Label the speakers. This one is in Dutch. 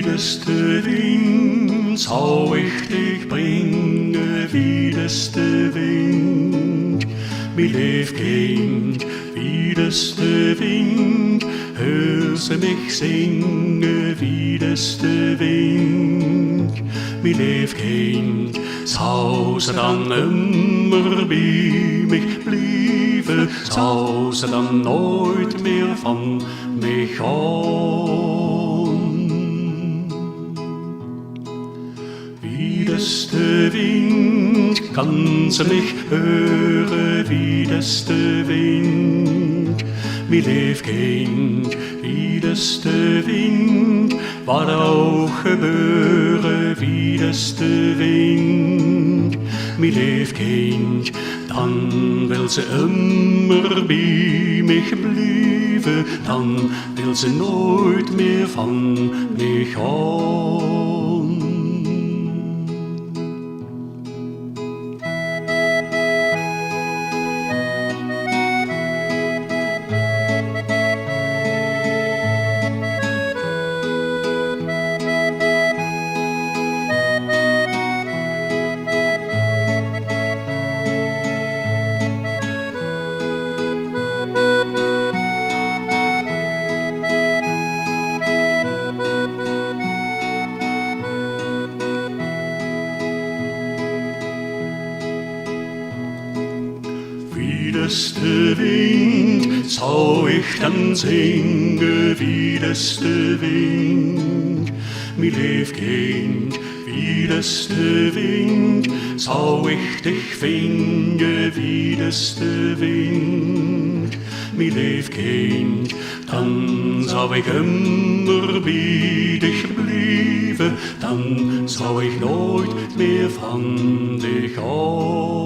Speaker 1: Wiedeste Wind zou ich dich bringen, wiedeste Wind, mein Liefkind, wiedeste Wind, hör sie mich singen, wiedeste Wind, mein Liefkind, zou ze dan immer bij mich blijven, zou ze dan nooit meer van mich gaan. Wiedeste Wind, kan ze mich hören, wiedeste Wind, mein Liefkind, wiedeste Wind, wat ook gebeuren, wiedeste Wind, mein Liefkind, dan wil ze immer bij mich blijven, dan wil ze nooit meer van mich gaan. Wiedeste Wind, zou ich dann singen, wiedeste Wind, mein Liefkind, wiedeste Wind, zou ich dich finden, wiedeste Wind, mein Liefkind, dann zou ich immer bei dich bleiben, dann zou ich nooit meer van dich af.